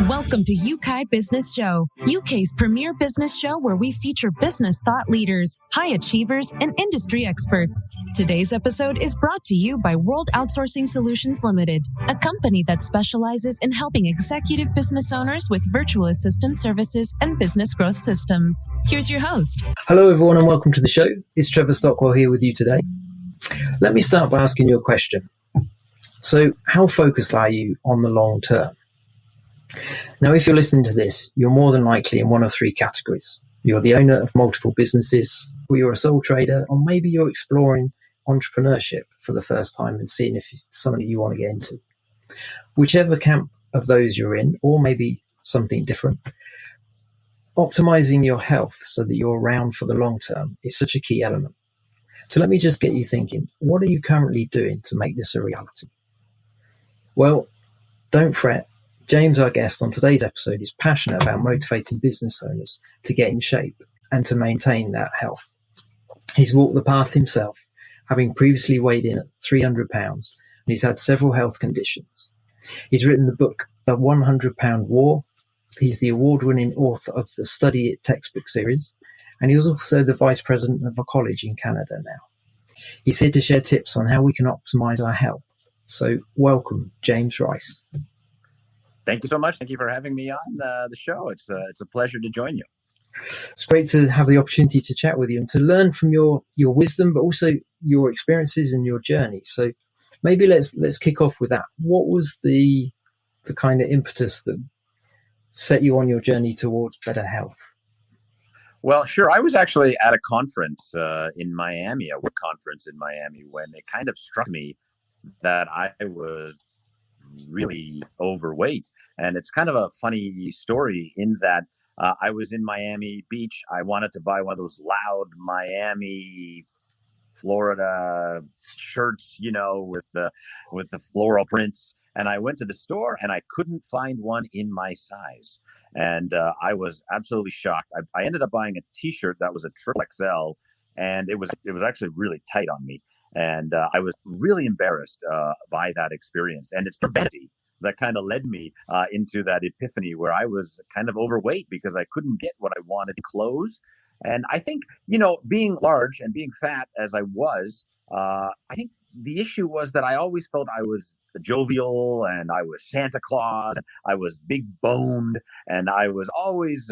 Welcome to Yeukai Business Show, UK's premier business show where we feature business thought leaders, high achievers, and industry experts. Today's episode is brought to you by World Outsourcing Solutions Limited, a company that specializes in helping executive business owners with virtual assistant services and business growth systems. Here's your host. Hello, everyone, and welcome to the show. It's Trevor Stockwell here with you today. Let me start by asking you a question. So, how focused are you on the long term? Now, if you're listening to this, you're more than likely in one of three categories. You're the owner of multiple businesses, or you're a sole trader, or maybe you're exploring entrepreneurship for the first time and seeing if it's something you want to get into. Whichever camp of those you're in, or maybe something different, optimizing your health so that you're around for the long term is such a key element. So let me just get you thinking, what are you currently doing to make this a reality? Well, don't fret. James, our guest on today's episode, is passionate about motivating business owners to get in shape and to maintain that health. He's walked the path himself, having previously weighed in at 300 pounds, and he's had several health conditions. He's written the book, The 100-Pound War. He's the award-winning author of the Study It textbook series, and he's also the vice president of a college in Canada now. He's here to share tips on how we can optimize our health. So welcome, James Rice. Thank you so much. Thank you for having me on the show. It's a pleasure to join you. It's great to have the opportunity to chat with you and to learn from your wisdom, but also your experiences and your journey. So maybe let's kick off with that. What was the kind of impetus that set you on your journey towards better health? Well, sure. I was actually at a conference in Miami, a work conference in Miami, when it kind of struck me that I was really overweight. And it's kind of a funny story in that I was in Miami Beach. I wanted to buy one of those loud Miami, Florida shirts, with the floral prints. And I went to the store and I couldn't find one in my size. And I was absolutely shocked. I ended up buying a t-shirt that was a triple XL, and it was actually really tight on me. And I was really embarrassed by that experience. And it's vanity that kind of led me into that epiphany where I was kind of overweight because I couldn't get what I wanted in clothes. And I think, being large and being fat as I was, I think the issue was that I always felt I was jovial and I was Santa Claus. And I was big boned and I was always,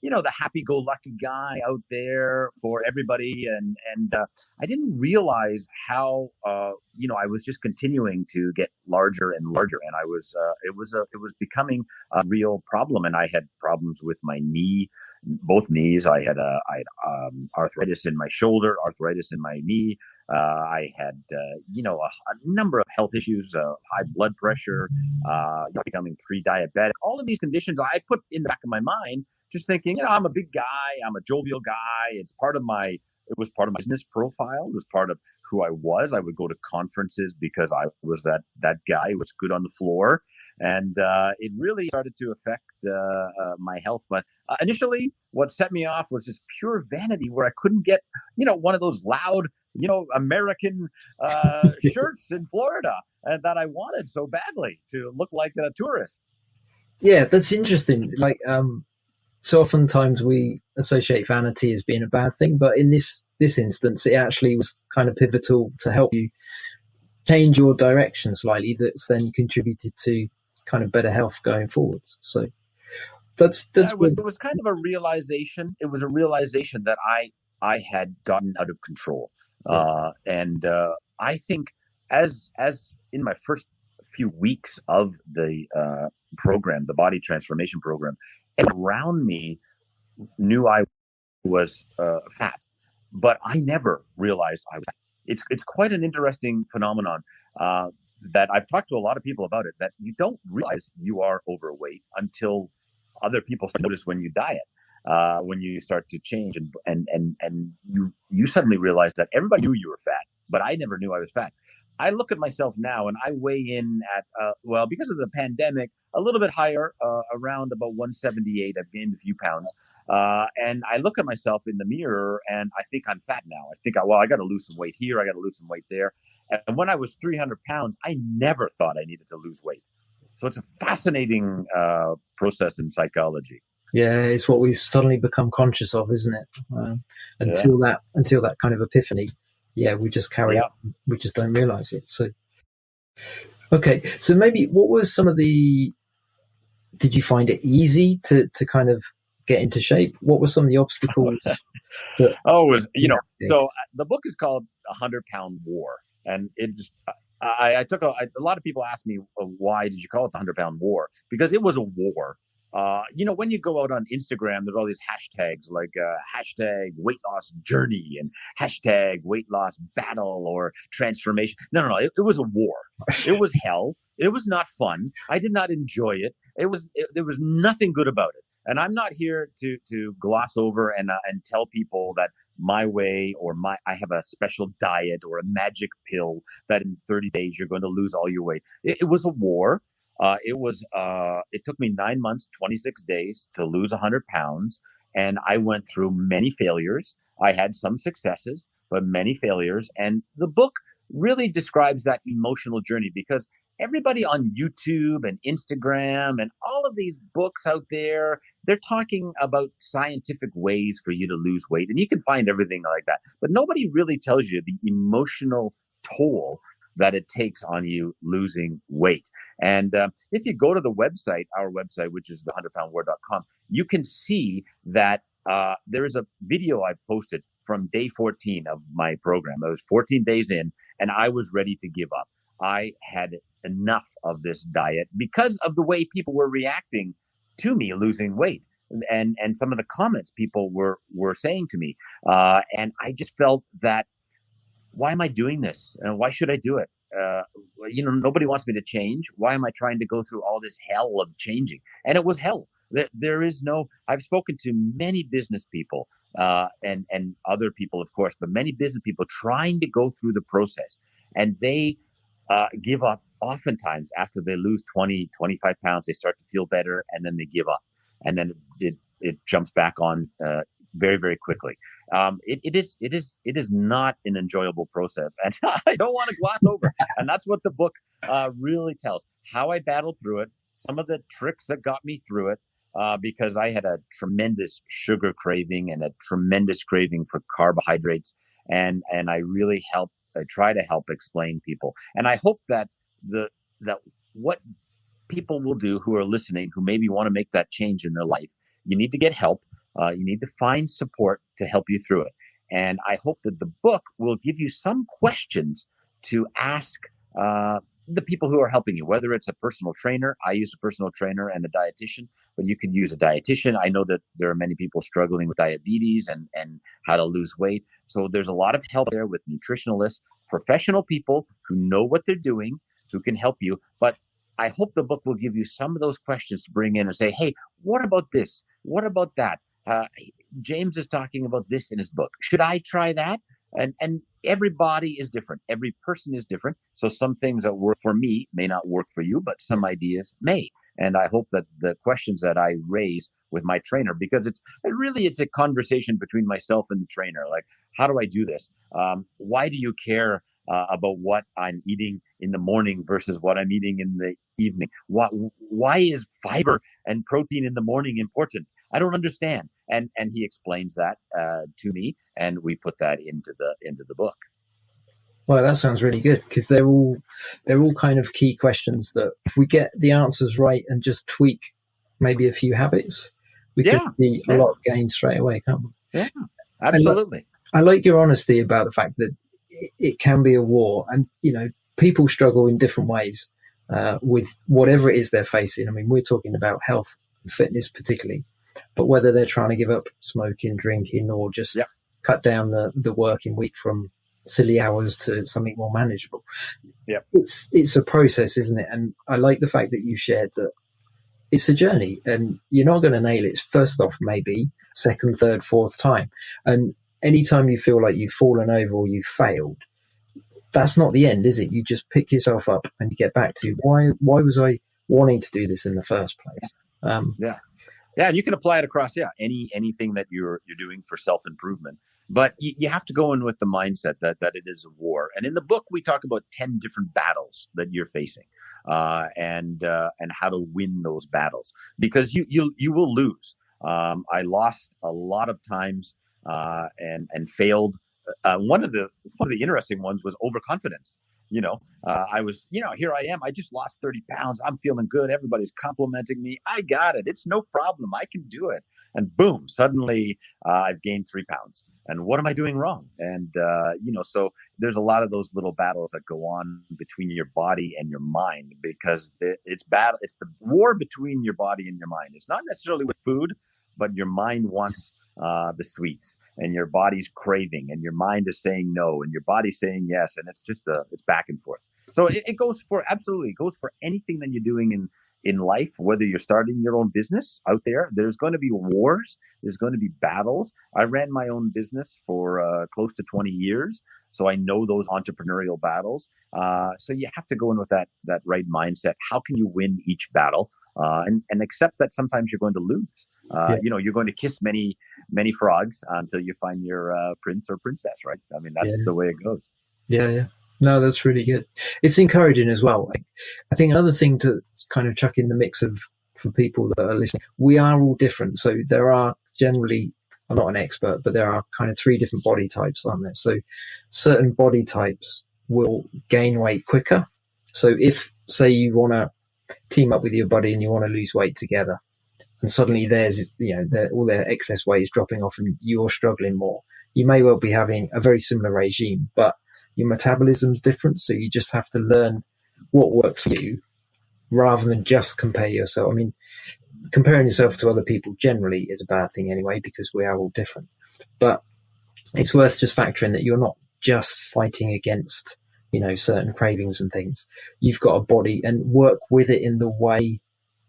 the happy-go-lucky guy out there for everybody. And I didn't realize how, I was just continuing to get larger and larger. And I was, it was becoming a real problem. And I had problems with my knee, both knees. I had arthritis in my shoulder, arthritis in my knee. I had, a number of health issues, high blood pressure, becoming pre-diabetic. All of these conditions I put in the back of my mind, just thinking, I'm a big guy, I'm a jovial guy. It was part of my business profile. It was part of who I was. I would go to conferences because I was that guy who was good on the floor. And it really started to affect my health. But initially, what set me off was just pure vanity where I couldn't get, one of those loud, American shirts in Florida that I wanted so badly to look like a tourist. Yeah, that's interesting. So oftentimes we associate vanity as being a bad thing, but in this instance, it actually was kind of pivotal to help you change your direction slightly. That's then contributed to kind of better health going forwards. So it was kind of a realization. It was a realization that I had gotten out of control, and I think as in my first few weeks of the program, the body transformation program, everyone around me knew I was fat, but I never realized I was fat. It's quite an interesting phenomenon that I've talked to a lot of people about it, that you don't realize you are overweight until other people notice when you diet, when you start to change, and you suddenly realize that everybody knew you were fat, but I never knew I was fat. I look at myself now and I weigh in at, because of the pandemic, a little bit higher, around about 178. I've gained a few pounds. And I look at myself in the mirror and I think I'm fat now. I think, I got to lose some weight here. I got to lose some weight there. And when I was 300 pounds, I never thought I needed to lose weight. So it's a fascinating process in psychology. Yeah, it's what we've suddenly become conscious of, isn't it? Until that kind of epiphany, yeah, we just carry on. We just don't realize it. So, okay, so maybe what was some of the? Did you find it easy to kind of get into shape? What were some of the obstacles? It was So the book is called 100-Pound War, and it just I took a lot of people ask me, why did you call it the 100-Pound War? Because it was a war. When you go out on Instagram, there's all these hashtags like hashtag weight loss journey and hashtag weight loss battle or transformation. No. It was a war. It was hell. It was not fun. I did not enjoy it. There was nothing good about it. And I'm not here to gloss over and tell people that my way or I have a special diet or a magic pill that in 30 days you're going to lose all your weight. It was a war. It took me 9 months, 26 days to lose 100 pounds. And I went through many failures. I had some successes, but many failures. And the book really describes that emotional journey, because everybody on YouTube and Instagram and all of these books out there, they're talking about scientific ways for you to lose weight. And you can find everything like that. But nobody really tells you the emotional toll that it takes on you losing weight. And if you go to the website, our website, which is the100poundwar.com, you can see that there is a video I posted from day 14 of my program. I was 14 days in, and I was ready to give up. I had enough of this diet because of the way people were reacting to me losing weight, and some of the comments people were saying to me. And I just felt that, why am I doing this? And why should I do it? Nobody wants me to change. Why am I trying to go through all this hell of changing? And it was hell. There is no, I've spoken to many business people and other people, of course, but many business people trying to go through the process, and they give up oftentimes after they lose 20, 25 pounds. They start to feel better, and then they give up, and then it jumps back on very, very quickly. It is not an enjoyable process, and I don't want to gloss over. And that's what the book really tells: how I battled through it, some of the tricks that got me through it, because I had a tremendous sugar craving and a tremendous craving for carbohydrates, and I really try to help explain people, and I hope that what people will do who are listening, who maybe want to make that change in their life, you need to get help. You need to find support to help you through it. And I hope that the book will give you some questions to ask the people who are helping you, whether it's a personal trainer. I use a personal trainer and a dietitian, but you could use a dietitian. I know that there are many people struggling with diabetes and how to lose weight. So there's a lot of help there with nutritionalists, professional people who know what they're doing, who can help you. But I hope the book will give you some of those questions to bring in and say, hey, what about this? What about that? James is talking about this in his book. Should I try that? And everybody is different. Every person is different. So some things that work for me may not work for you, but some ideas may. And I hope that the questions that I raise with my trainer, because it's a conversation between myself and the trainer. Like, how do I do this? Why do you care about what I'm eating in the morning versus what I'm eating in the evening? Why is fiber and protein in the morning important? I don't understand. And he explains that to me, and we put that into the book. Well, that sounds really good, because they're all kind of key questions that if we get the answers right and just tweak maybe a few habits, we can see a lot of gain straight away, can't we? Yeah, absolutely. I like your honesty about the fact that it can be a war, and people struggle in different ways with whatever it is they're facing. I mean, we're talking about health and fitness particularly, but whether they're trying to give up smoking, drinking, or just cut down the working week from silly hours to something more manageable. It's a process, isn't it? And I like the fact that you shared that it's a journey, and you're not going to nail it first off, maybe second, third, fourth time. And anytime you feel like you've fallen over or you've failed, that's not the end, is it? You just pick yourself up and you get back to why was I wanting to do this in the first place? Yeah, and you can apply it across anything that you're doing for self-improvement. But you have to go in with the mindset that it is a war. And in the book, we talk about 10 different battles that you're facing. and how to win those battles, because you will lose. I lost a lot of times and failed. One of the interesting ones was overconfidence. I was, here I am. I just lost 30 pounds. I'm feeling good. Everybody's complimenting me. I got it. It's no problem. I can do it. And boom, suddenly I've gained 3 pounds. And what am I doing wrong? And, so there's a lot of those little battles that go on between your body and your mind, because it's the war between your body and your mind. It's not necessarily with food, but your mind wants the sweets, and your body's craving, and your mind is saying no, and your body's saying yes, and it's just it's back and forth. So it goes for anything that you're doing in life, whether you're starting your own business out there. There's going to be wars, there's going to be battles. I ran my own business for close to 20 years, so I know those entrepreneurial battles. So you have to go in with that right mindset. How can you win each battle? And accept that sometimes you're going to lose. You're going to kiss many frogs until you find your prince or princess, right? I mean, that's the way it goes. Yeah. No, that's really good. It's encouraging as well. I think another thing to kind of chuck in the mix for people that are listening, we are all different. So there are generally, I'm not an expert, but there are kind of 3 different body types, aren't there? So certain body types will gain weight quicker. So if, say, you want to team up with your buddy and you want to lose weight together, and suddenly there's all their excess weight is dropping off and you're struggling more, you may well be having a very similar regime, but your metabolism's different, so you just have to learn what works for you rather than just compare yourself. I mean, comparing yourself to other people generally is a bad thing anyway, because we are all different, but it's worth just factoring that you're not just fighting against certain cravings and things. You've got a body, and work with it in the way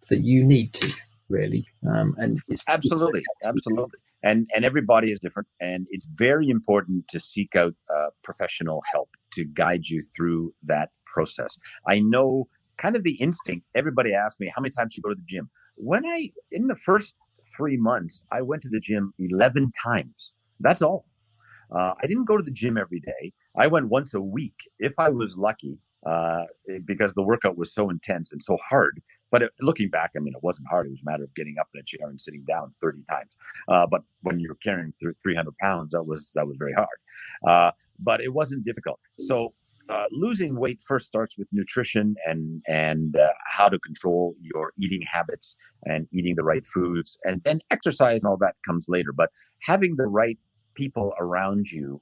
that you need to, really. And it's absolutely. And everybody is different, and it's very important to seek out professional help to guide you through that process. I know kind of the instinct. Everybody asks me, how many times do you go to the gym? In the first 3 months, I went to the gym 11 times. That's all. I didn't go to the gym every day. I went once a week, if I was lucky, because the workout was so intense and so hard. But looking back, I mean, it wasn't hard. It was a matter of getting up in a chair and sitting down 30 times. But when you're carrying 300 pounds, that was very hard. But it wasn't difficult. So losing weight first starts with nutrition and how to control your eating habits and eating the right foods. And then exercise and all that comes later. But having the right people around you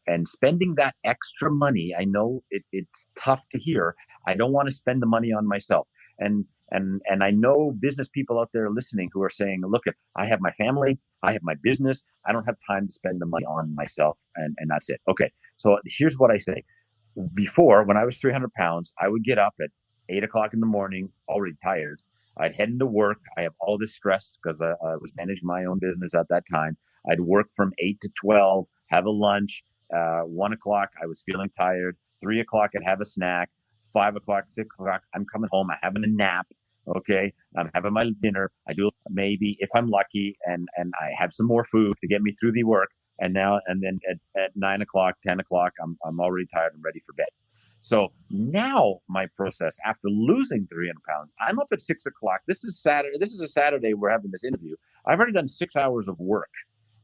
and spending that extra money. I know it's tough to hear. I don't want to spend the money on myself. And I know business people out there listening who are saying, look, I have my family, I have my business, I don't have time to spend the money on myself, and that's it. Okay, so here's what I say. Before, when I was 300 pounds, I would get up at 8 o'clock in the morning, already tired. I'd head into work. I have all this stress because I was managing my own business at that time. I'd work from 8 to 12, have a lunch. 1 o'clock, I was feeling tired. 3 o'clock, I'd have a snack. 5 o'clock, 6 o'clock, I'm coming home. I'm having a nap. Okay, I'm having my dinner. I do maybe, if I'm lucky, and I have some more food to get me through the work. And then at 9 o'clock, 10 o'clock, I'm already tired and ready for bed. So now my process after losing 300 pounds, I'm up at 6 o'clock. This is Saturday. This is a Saturday we're having this interview. I've already done 6 hours of work.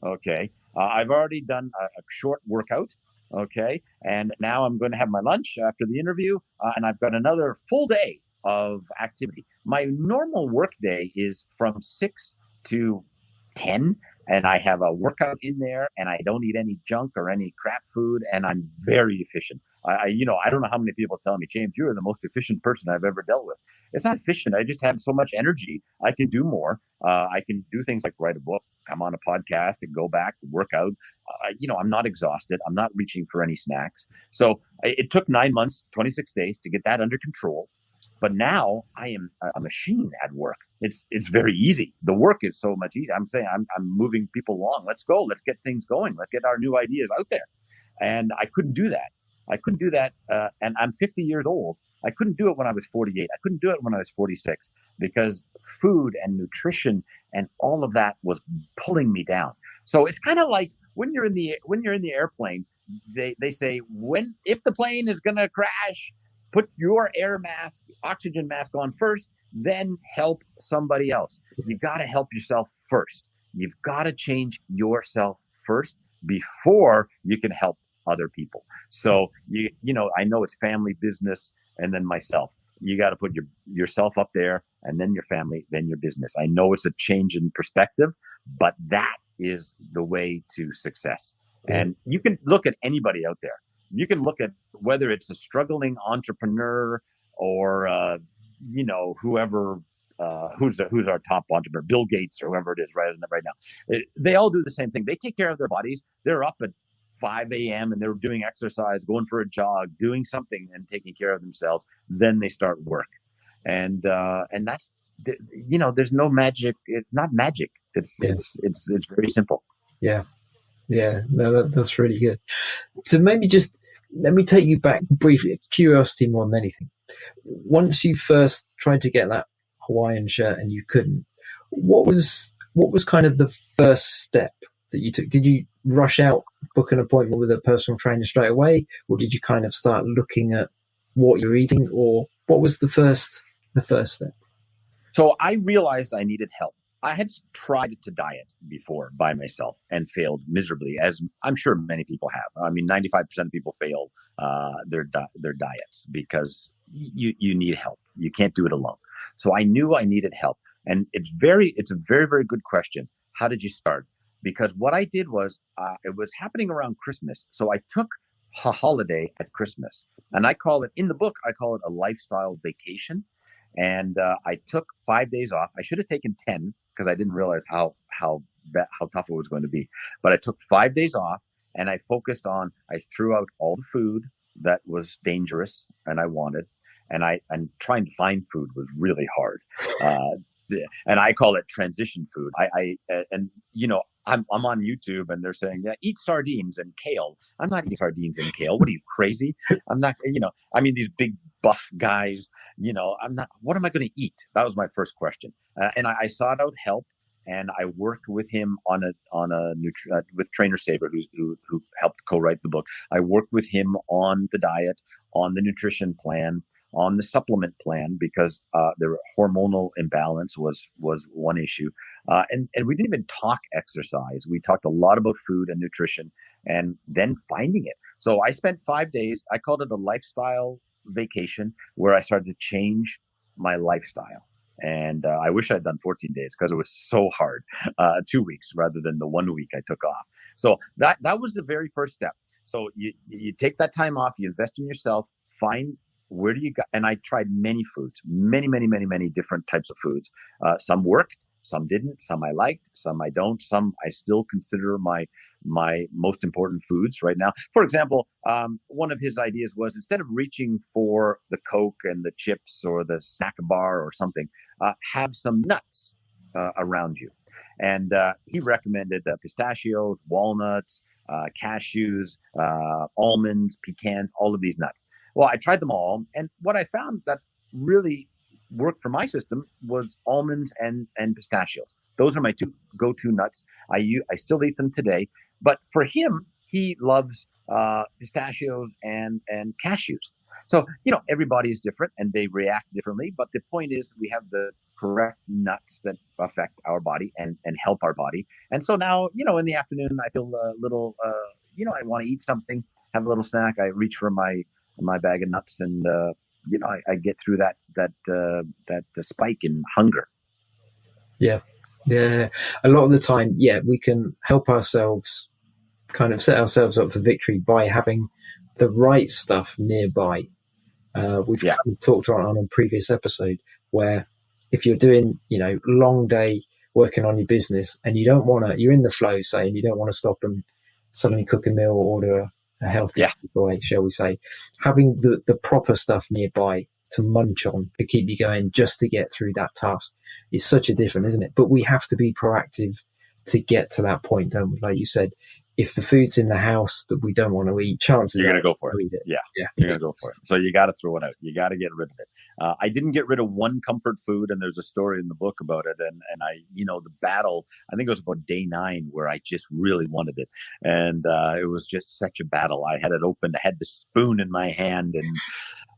Okay. I've already done a short workout. Okay. And now I'm going to have my lunch after the interview. And I've got another full day of activity. My normal work day is from 6 to 10. And I have a workout in there, and I don't eat any junk or any crap food, and I'm very efficient. I don't know how many people tell me, James, you're the most efficient person I've ever dealt with. It's not efficient. I just have so much energy. I can do more. I can do things like write a book, come on a podcast, and go back, work out. I'm not exhausted. I'm not reaching for any snacks. So it took 9 months, 26 days to get that under control. But now I am a machine at work. It's very easy. The work is so much easier. I'm saying I'm moving people along. Let's go. Let's get things going. Let's get our new ideas out there. And I couldn't do that. And I'm 50 years old. I couldn't do it when I was 48. I couldn't do it when I was 46 because food and nutrition and all of that was pulling me down. So it's kind of like when you're in the airplane, they say if the plane is going to crash, Put your air mask, oxygen mask on first, then help somebody else. You got to help yourself first. You've got to change yourself first before you can help other people. So I know it's family, business, and then myself. You got to put yourself up there, and then your family, then your business. I know it's a change in perspective, but that is the way to success. And you can look at anybody out there. You can look at whether it's a struggling entrepreneur or whoever who's our top entrepreneur, Bill Gates or whoever it is right now. They all do the same thing. They take care of their bodies. They're up at 5 a.m. and they're doing exercise, going for a jog, doing something and taking care of themselves. Then they start work. And that's, there's no magic. It's not magic. It's very simple. Yeah. Yeah. No, that's really good. So maybe let me take you back briefly. It's curiosity more than anything. Once you first tried to get that Hawaiian shirt and you couldn't, what was kind of the first step that you took? Did you rush out, book an appointment with a personal trainer straight away, or did you kind of start looking at what you're eating, or what was the first step? So I realized I needed help. I had tried to diet before by myself and failed miserably, as I'm sure many people have. I mean, 95% of people fail their diets because you need help. You can't do it alone. So I knew I needed help. And it's a very, very good question. How did you start? Because what I did was, it was happening around Christmas. So I took a holiday at Christmas, and in the book, I call it a lifestyle vacation. And I took 5 days off. I should have taken 10 because I didn't realize how tough it was going to be. But I took 5 days off, and I focused on, I threw out all the food that was dangerous and I wanted. And trying to find food was really hard. And I call it transition food. I'm on YouTube and they're saying, yeah, eat sardines and kale. I'm not eating sardines and kale. What are you, crazy? I'm not, these big buff guys, I'm not, what am I going to eat? That was my first question. And I sought out help, and I worked with him with Trainer Saber, who helped co-write the book. I worked with him on the diet, on the nutrition plan, on the supplement plan, because the hormonal imbalance was one issue. And we didn't even talk exercise. We talked a lot about food and nutrition, and then finding it. So I spent 5 days. I called it a lifestyle vacation, where I started to change my lifestyle. And I wish I'd done 14 days because it was so hard. 2 weeks rather than the 1 week I took off. So that was the very first step. So you take that time off, you invest in yourself, find where do you go? And I tried many foods, many different types of foods. Some worked, some didn't, some I liked, some I don't, some I still consider my most important foods right now. For example, one of his ideas was, instead of reaching for the Coke and the chips or the snack bar or something, have some nuts around you. And he recommended pistachios, walnuts, cashews, almonds, pecans, all of these nuts. Well, I tried them all, and what I found that really worked for my system was almonds and pistachios. Those are my two go-to nuts. I still eat them today, but for him, he loves pistachios and cashews. So, everybody is different and they react differently, but the point is we have the correct nuts that affect our body and help our body. And so now, in the afternoon, I feel a little, I want to eat something, have a little snack. I reach for my bag of nuts, and I get through that spike in hunger. Yeah. A lot of the time, we can help ourselves, kind of set ourselves up for victory by having the right stuff nearby. We've kind of talked on a previous episode where if you're doing, long day working on your business and you're in the flow, say, and you don't want to stop and suddenly cook a meal or order a healthy takeaway, shall we say, having the proper stuff nearby to munch on to keep you going just to get through that task is such a difference, isn't it? But we have to be proactive to get to that point, don't we? Like you said, if the food's in the house that we don't want to eat, chances you're are going to go for it. Eat it. Yeah, you're going to go for it. So you got to throw it out. You got to get rid of it. I didn't get rid of one comfort food, and there's a story in the book about it. And I, the battle, I think it was about day 9 where I just really wanted it. And it was just such a battle. I had it open, I had the spoon in my hand, and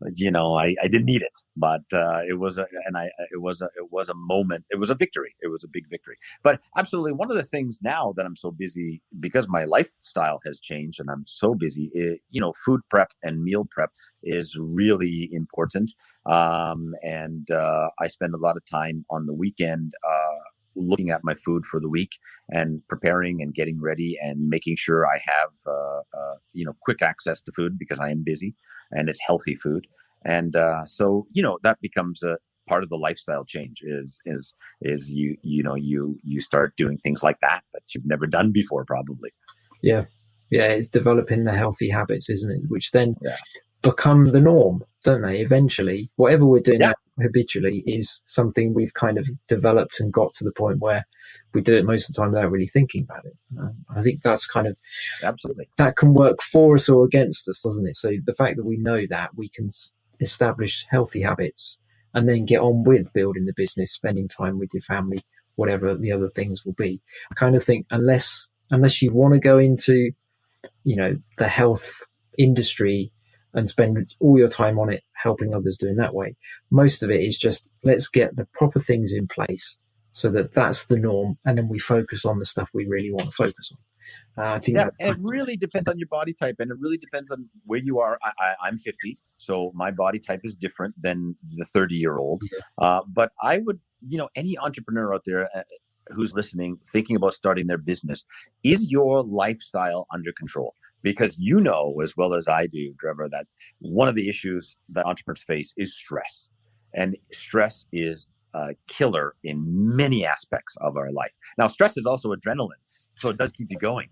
I didn't need it, but it was a moment. It was a victory. It was a big victory. But absolutely, one of the things now that I'm so busy because my lifestyle has changed and I'm so busy, food prep and meal prep is really important. And I spend a lot of time on the weekend looking at my food for the week and preparing and getting ready and making sure I have quick access to food because I am busy and it's healthy food. And so that becomes a part of the lifestyle change is you start doing things like that you've never done before probably. Yeah, it's developing the healthy habits, isn't it, which then become the norm, don't they? Eventually whatever we're doing now habitually is something we've kind of developed and got to the point where we do it most of the time without really thinking about it. I think that's kind of absolutely, that can work for us or against us, doesn't it? So the fact that we know that we can establish healthy habits and then get on with building the business, spending time with your family, whatever the other things will be. I kind of think unless you want to go into the health industry and spend all your time on it helping others doing that way, most of it is just let's get the proper things in place so that that's the norm, and then we focus on the stuff we really want to focus on. I think it really depends on your body type, and it really depends on where you are. I'm 50, so my body type is different than the 30-year-old. But I would, any entrepreneur out there who's listening, thinking about starting their business, is your lifestyle under control? Because as well as I do, Trevor, that one of the issues that entrepreneurs face is stress. And stress is a killer in many aspects of our life. Now, stress is also adrenaline, so it does keep you going.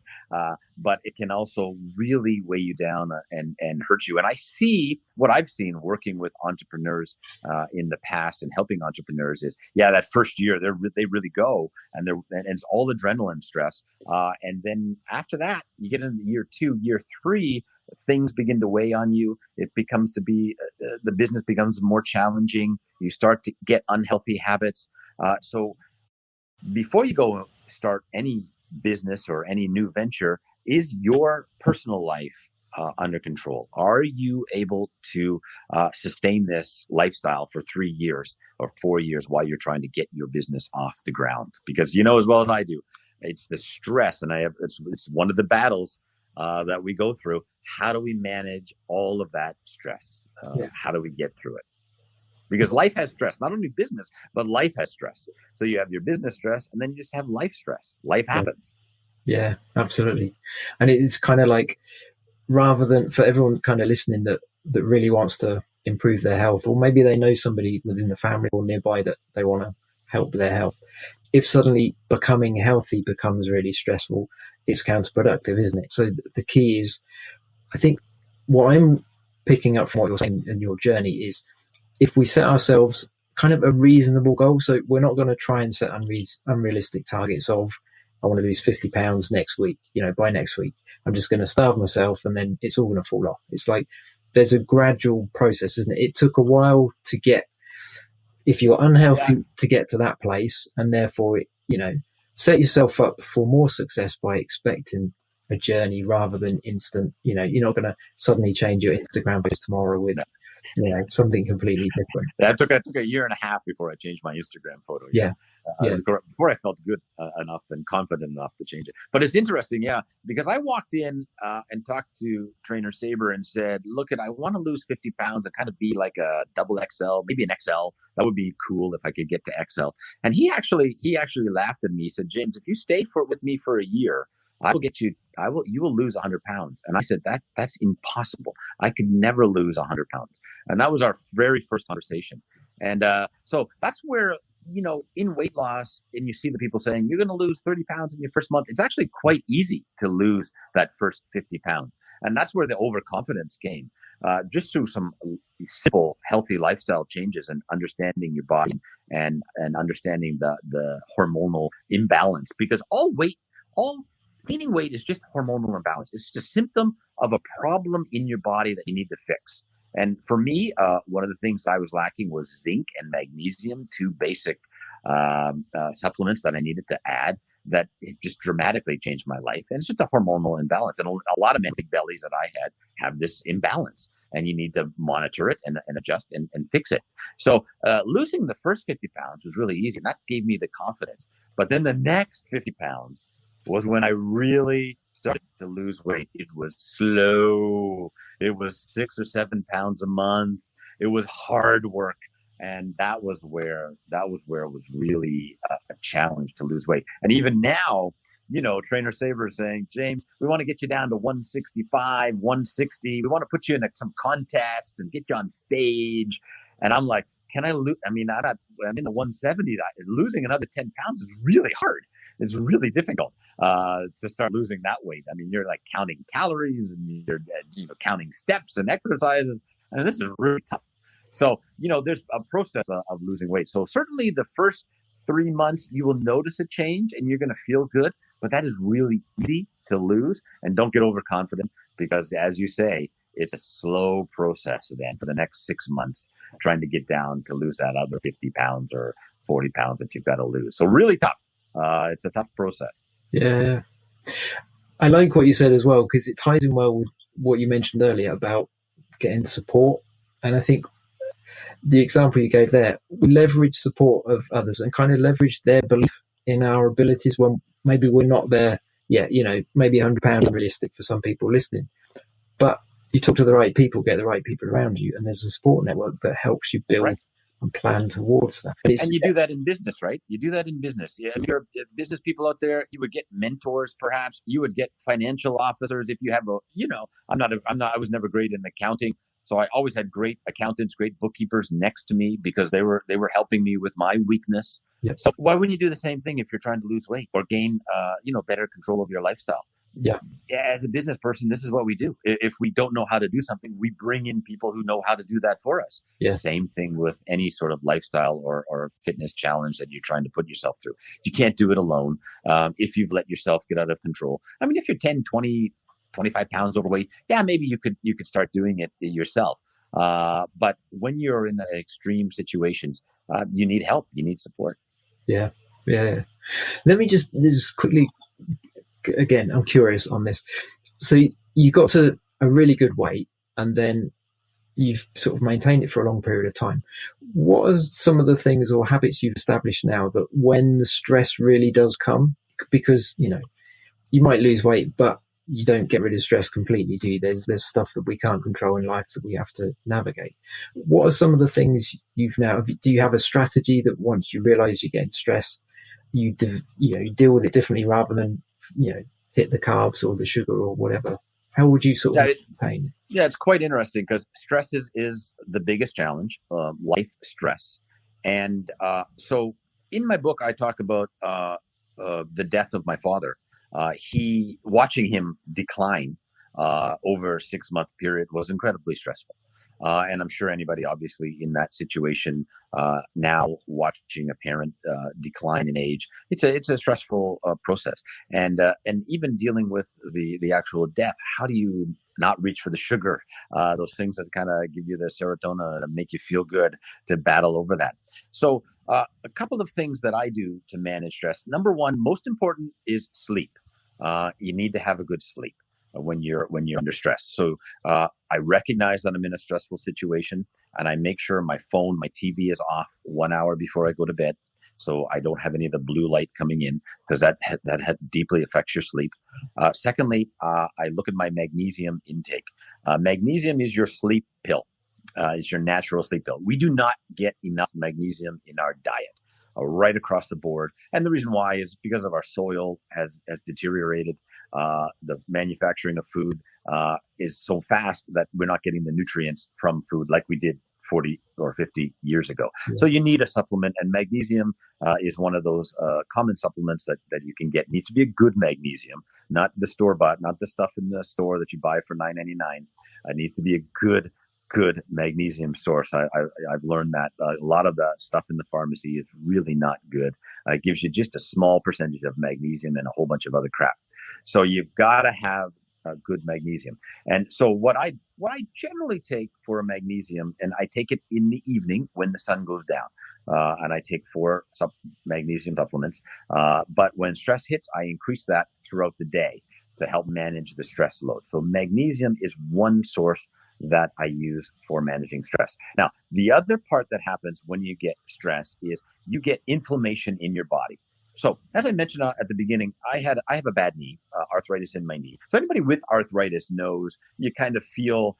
But it can also really weigh you down and hurt you. And I see what I've seen working with entrepreneurs in the past and helping entrepreneurs is, that first year they really go and it's all adrenaline stress. And then after that, you get into year 2, year 3, things begin to weigh on you. It becomes to be the business becomes more challenging. You start to get unhealthy habits. So before you go start any business or any new venture, is your personal life under control? Are you able to sustain this lifestyle for 3 years or 4 years while you're trying to get your business off the ground? Because as well as I do, it's the stress, and it's one of the battles that we go through. How do we manage all of that stress? How do we get through it? Because life has stress, not only business, but life has stress. So you have your business stress, and then you just have life stress. Life happens. Yeah, absolutely. And it's kind of like, rather than for everyone kind of listening that really wants to improve their health, or maybe they know somebody within the family or nearby that they want to help with their health, if suddenly becoming healthy becomes really stressful, it's counterproductive, isn't it? So the key is, I think what I'm picking up from what you're saying in your journey is, if we set ourselves kind of a reasonable goal, so we're not going to try and set unrealistic targets of, I want to lose 50 pounds next week, by next week, I'm just going to starve myself and then it's all going to fall off. It's like, there's a gradual process, isn't it? It took a while to get, if you're unhealthy, to get to that place, and therefore, set yourself up for more success by expecting a journey rather than instant. You're not going to suddenly change your Instagram post tomorrow with something completely different. That took a year and a half before I changed my Instagram photo. Before I felt good enough and confident enough to change it. But it's interesting, because I walked in and talked to Trainer Saber and said, look, I want to lose 50 pounds and kind of be like a double XL, maybe an XL. That would be cool if I could get to XL. And he actually laughed at me. He said, James, if you stay with me for a year, you will lose 100 pounds. And I said, that's impossible. I could never lose 100 pounds. And that was our very first conversation. And so that's where, in weight loss, and you see the people saying, you're going to lose 30 pounds in your first month. It's actually quite easy to lose that first 50 pounds. And that's where the overconfidence came, just through some simple, healthy lifestyle changes and understanding your body and understanding the hormonal imbalance. Because all gaining weight is just hormonal imbalance. It's just a symptom of a problem in your body that you need to fix. And for me, one of the things I was lacking was zinc and magnesium, 2 basic supplements that I needed to add that it just dramatically changed my life. And it's just a hormonal imbalance. And a lot of men, big bellies that I had, have this imbalance, and you need to monitor it and adjust and fix it. So losing the first 50 pounds was really easy. And that gave me the confidence. But then the next 50 pounds was when I really started to lose weight. It was slow. It was 6 or 7 pounds a month. It was hard work. And that was where it was really a challenge to lose weight. And even now, Trainer Saver is saying, James, we want to get you down to 165, 160. We want to put you in some contest and get you on stage. And I'm like, can I lose? I mean, I'm in the 170. Losing another 10 pounds is really hard. It's really difficult to start losing that weight. I mean, you're like counting calories and you're counting steps and exercises. And this is really tough. So, there's a process of losing weight. So certainly the first 3 months, you will notice a change and you're going to feel good. But that is really easy to lose. And don't get overconfident, because as you say, it's a slow process then for the next 6 months, trying to get down to lose that other 50 pounds or 40 pounds that you've got to lose. So really tough. It's a tough process. Yeah. I like what you said as well, because it ties in well with what you mentioned earlier about getting support. And I think the example you gave there, we leverage support of others and kind of leverage their belief in our abilities when maybe we're not there yet. Maybe £100 is realistic for some people listening, but you talk to the right people, get the right people around you, and there's a support network that helps you build and plan towards that. And you do that in business, right? You do that in business. Yeah, if you're business people out there, you would get mentors, perhaps. You would get financial officers. If you have I was never great in accounting. So I always had great accountants, great bookkeepers next to me, because they were helping me with my weakness. Yep. So why wouldn't you do the same thing if you're trying to lose weight or gain, better control of your lifestyle? Yeah. As a business person, this is what we do. If we don't know how to do something, we bring in people who know how to do that for us. Yeah. Same thing with any sort of lifestyle or fitness challenge that you're trying to put yourself through. You can't do it alone. If you've let yourself get out of control. I mean, if you're 10, 20, 25 pounds overweight, maybe you could start doing it yourself. But when you're in the extreme situations, you need help. You need support. Yeah. Let me just quickly, again, I'm curious on this. So you got to a really good weight, and then you've sort of maintained it for a long period of time. What are some of the things or habits you've established now that when the stress really does come, because, you might lose weight, but you don't get rid of stress completely, do you? There's stuff that we can't control in life that we have to navigate. What are some of the things do you have a strategy that once you realize you're getting stressed, you deal with it differently rather than, hit the carbs or the sugar or whatever? How would you sort of pain? Yeah, it's quite interesting because stress is the biggest challenge, life stress. And so in my book, I talk about the death of my father. Watching him decline over a 6-month period was incredibly stressful. And I'm sure anybody obviously in that situation now watching a parent decline in age, it's a stressful process. And even dealing with the actual death, how do you not reach for the sugar, those things that kind of give you the serotonin to make you feel good, to battle over that. So a couple of things that I do to manage stress. Number one, most important, is sleep. You need to have a good sleep when you're under stress. So I recognize that I'm in a stressful situation, and I make sure my phone, my TV is off 1 hour before I go to bed, so I don't have any of the blue light coming in, because that deeply affects your sleep. Secondly, I look at my magnesium intake. Magnesium is your sleep pill. It's your natural sleep pill. We do not get enough magnesium in our diet, right across the board. And the reason why is because of our soil has deteriorated. The manufacturing of food is so fast that we're not getting the nutrients from food like we did 40 or 50 years ago. Yeah. So you need a supplement, and magnesium is one of those common supplements that you can get. It needs to be a good magnesium, not the store-bought, not the stuff in the store that you buy for $9.99. It needs to be a good magnesium source. I've learned that a lot of the stuff in the pharmacy is really not good. It gives you just a small percentage of magnesium and a whole bunch of other crap. So you've got to have good magnesium. And so what I generally take for a magnesium, and I take it in the evening when the sun goes down, and I take 4 magnesium supplements. But when stress hits, I increase that throughout the day to help manage the stress load. So magnesium is one source that I use for managing stress. Now, the other part that happens when you get stress is you get inflammation in your body. So, as I mentioned at the beginning, I have a bad knee, arthritis in my knee. So anybody with arthritis knows you kind of feel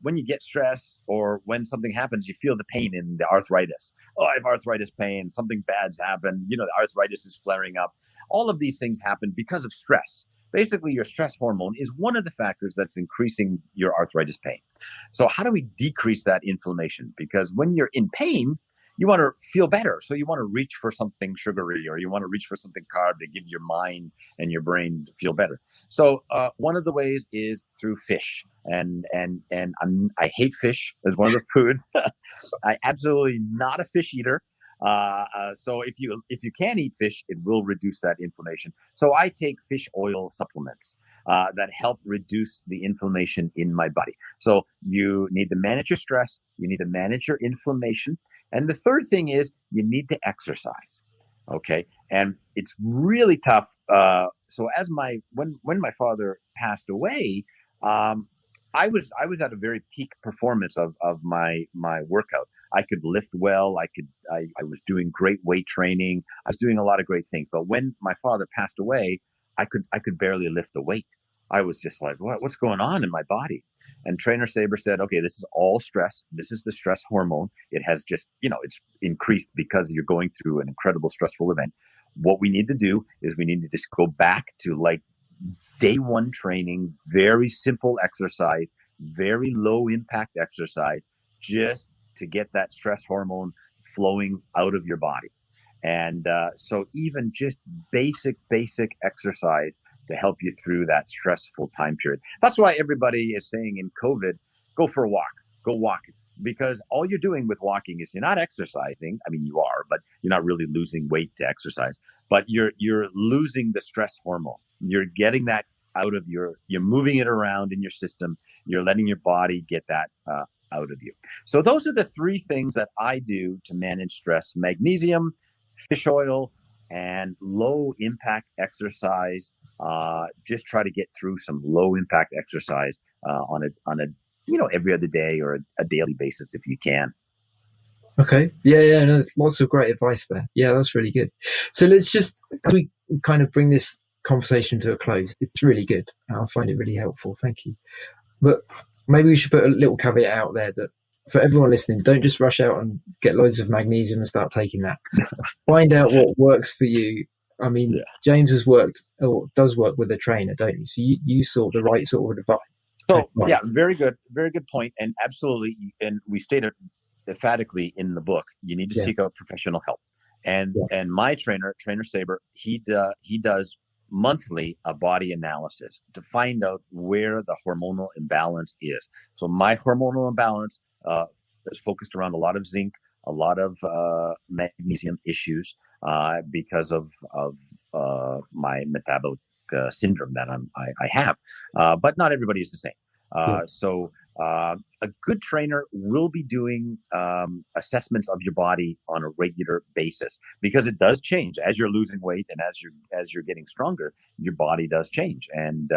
when you get stress or when something happens, you feel the pain in the arthritis. Oh, I have arthritis pain. Something bad's happened. The arthritis is flaring up. All of these things happen because of stress. Basically, your stress hormone is one of the factors that's increasing your arthritis pain. So how do we decrease that inflammation? Because when you're in pain, you want to feel better. So you want to reach for something sugary, or you want to reach for something carb to give your mind and your brain to feel better. So one of the ways is through fish. And I hate fish as one of the foods. I absolutely not a fish eater. So if you can eat fish, it will reduce that inflammation. So I take fish oil supplements that help reduce the inflammation in my body. So you need to manage your stress. You need to manage your inflammation. And the third thing is you need to exercise. Okay. And it's really tough. So when my father passed away, I was at a very peak performance of my workout. I could lift well. I was doing great weight training. I was doing a lot of great things. But when my father passed away, I could barely lift a weight. I was just like, what's going on in my body? And Trainer Saber said, okay, this is all stress. This is the stress hormone. It has just, it's increased because you're going through an incredible stressful event. What we need to do is we need to just go back to like day one training, very simple exercise, very low impact exercise, just to get that stress hormone flowing out of your body. And so even just basic exercise to help you through that stressful time period. That's why everybody is saying in COVID, go for a walk, go walk. Because all you're doing with walking is you're not exercising. I mean, you are, but you're not really losing weight to exercise. But you're losing the stress hormone. You're getting that out of you're moving it around in your system. You're letting your body get that out of you. So those are the 3 things that I do to manage stress: magnesium, fish oil, and low impact exercise. Just try to get through some low impact exercise on a every other day or a daily basis if you can. Okay. Yeah. No, lots of great advice there. Yeah, that's really good. So let's just, as we kind of bring this conversation to a close, it's really good. I find it really helpful. Thank you. But maybe we should put a little caveat out there that for everyone listening, don't just rush out and get loads of magnesium and start taking that. Find out what works for you. I mean, yeah. James has worked or does work with a trainer, don't you? So you saw the right sort of advice. So yeah, very good point. And absolutely. And we stated emphatically in the book, you need to seek out professional help. And my trainer Saber, he does monthly a body analysis to find out where the hormonal imbalance is. So my hormonal imbalance is focused around a lot of zinc, a lot of magnesium issues because of my metabolic syndrome that I have. But not everybody is the same. So a good trainer will be doing assessments of your body on a regular basis, because it does change as you're losing weight and as you're getting stronger. Your body does change, and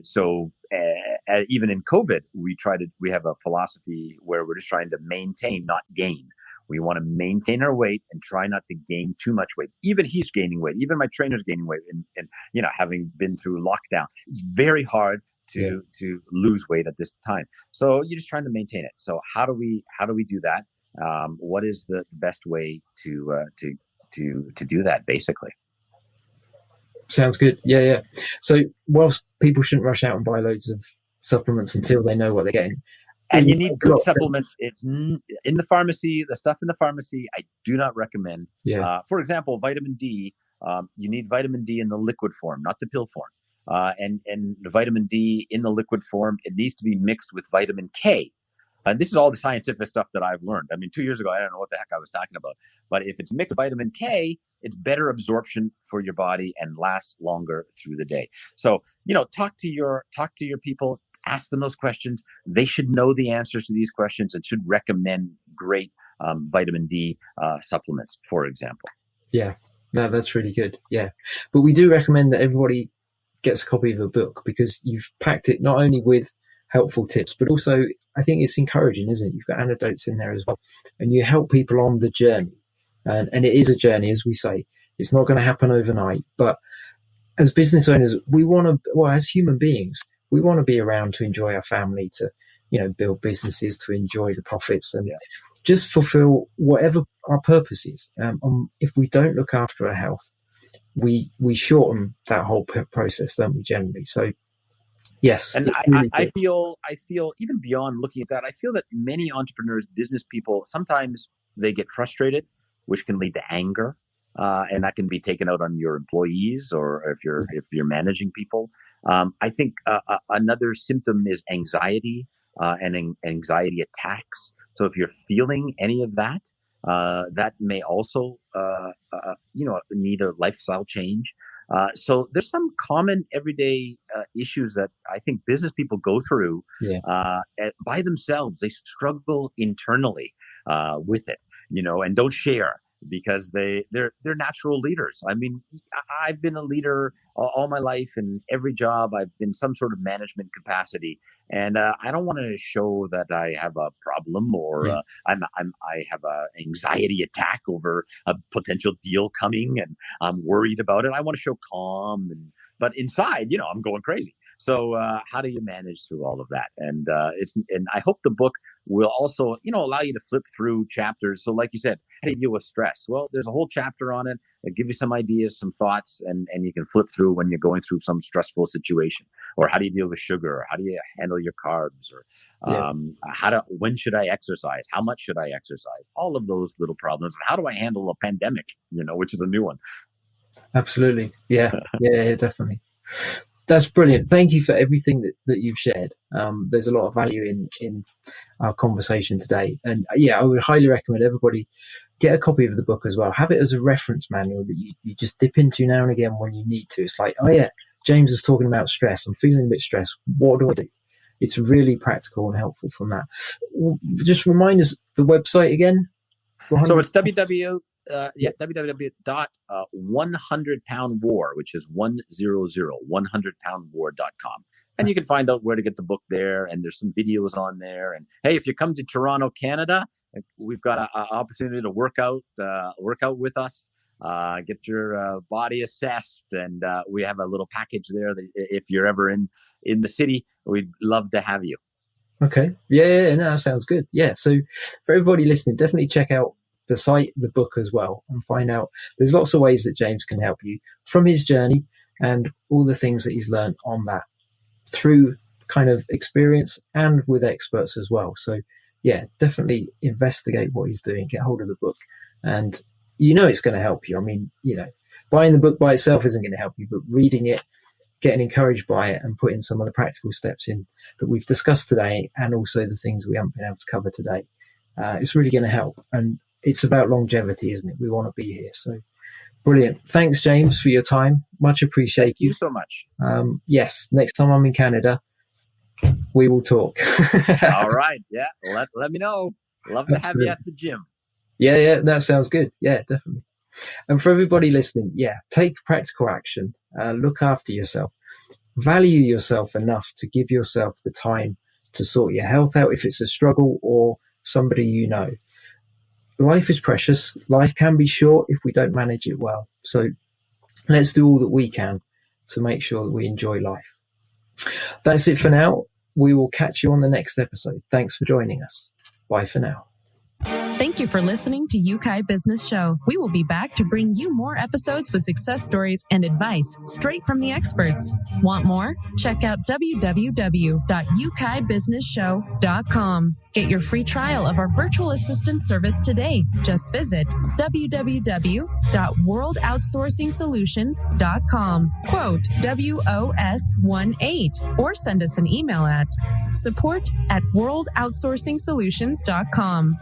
so even in COVID, we have a philosophy where we're just trying to maintain, not gain. We want to maintain our weight and try not to gain too much weight. Even he's gaining weight. Even my trainer's gaining weight, and having been through lockdown, it's very hard to lose weight at this time. So you're just trying to maintain it. So how do we do that? What is the best way to do that, basically? Sounds good. Yeah. So whilst people shouldn't rush out and buy loads of supplements until they know what they're getting. And you need good supplements. It's in the pharmacy. The stuff in the pharmacy, I do not recommend. For example, vitamin D. You need vitamin D in the liquid form, not the pill form. And the vitamin D in the liquid form, it needs to be mixed with vitamin K. And this is all the scientific stuff that I've learned. I mean, 2 years ago, I don't know what the heck I was talking about. But if it's mixed with vitamin K, it's better absorption for your body and lasts longer through the day. So, talk to your people, ask them those questions. They should know the answers to these questions and should recommend great vitamin D supplements, for example. Yeah, no, that's really good. Yeah. But we do recommend that everybody gets a copy of the book, because you've packed it not only with helpful tips, but also I think it's encouraging, isn't it? You've got anecdotes in there as well, and you help people on the journey. And it is a journey, as we say. It's not going to happen overnight, but as business owners, we want to, well, as human beings, we want to be around to enjoy our family, to, build businesses, to enjoy the profits, and just fulfill whatever our purpose is. If we don't look after our health, we shorten that whole process, don't we, generally? So, yes. And I feel even beyond looking at that, I feel that many entrepreneurs, business people, sometimes they get frustrated, which can lead to anger. And that can be taken out on your employees, or if you're managing people. I think another symptom is anxiety and anxiety attacks. So if you're feeling any of that, that may also need a lifestyle change. So there's some common everyday issues that I think business people go through by themselves. They struggle internally with it, and don't share, because they're natural leaders. I mean, I've been a leader all my life. In every job, I've been some sort of management capacity, and I don't want to show that I have a problem, or I have a anxiety attack over a potential deal coming, and I'm worried about it. I want to show calm, but inside, I'm going crazy. So how do you manage through all of that? And I hope the book will also, allow you to flip through chapters. So like you said, how do you deal with stress? Well, there's a whole chapter on it that give you some ideas, some thoughts, and you can flip through when you're going through some stressful situation. Or how do you deal with sugar? Or how do you handle your carbs? Or when should I exercise? How much should I exercise? All of those little problems. And how do I handle a pandemic, which is a new one? Absolutely. Yeah, definitely. That's brilliant. Thank you for everything that you've shared. There's a lot of value in our conversation today. And I would highly recommend everybody get a copy of the book as well. Have it as a reference manual that you just dip into now and again when you need to. It's like, James is talking about stress. I'm feeling a bit stressed. What do I do? It's really practical and helpful from that. Just remind us the website again. So it's www.100poundwar, which is 100poundwar.com. And you can find out where to get the book there. And there's some videos on there. And hey, if you come to Toronto, Canada, we've got an opportunity to work out with us, get your body assessed. And we have a little package there that if you're ever in the city, we'd love to have you. Okay. Yeah, no, that sounds good. Yeah. So for everybody listening, definitely check out the site, the book as well, and find out there's lots of ways that James can help you from his journey and all the things that he's learned on that through kind of experience and with experts as well. So definitely investigate what he's doing, get hold of the book, and it's going to help you. I mean, buying the book by itself isn't going to help you, but reading it, getting encouraged by it, and putting some of the practical steps in that we've discussed today, and also the things we haven't been able to cover today, it's really going to help. And it's about longevity, isn't it? We want to be here. So brilliant. Thanks, James, for your time. Much appreciate you. Thank you so much. Yes. Next time I'm in Canada, we will talk. All right. Yeah. Let me know. Love to have you at the gym. Yeah. That sounds good. Yeah, definitely. And for everybody listening, take practical action. Look after yourself. Value yourself enough to give yourself the time to sort your health out if it's a struggle or somebody Life is precious. Life can be short if we don't manage it well. So let's do all that we can to make sure that we enjoy life. That's it for now. We will catch you on the next episode. Thanks for joining us. Bye for now. Thank you for listening to Yeukai Business Show. We will be back to bring you more episodes with success stories and advice straight from the experts. Want more? Check out www.yukaibusinessshow.com. Get your free trial of our virtual assistant service today. Just visit www.worldoutsourcingsolutions.com. Quote WOS18 or send us an email at support@worldoutsourcingsolutions.com.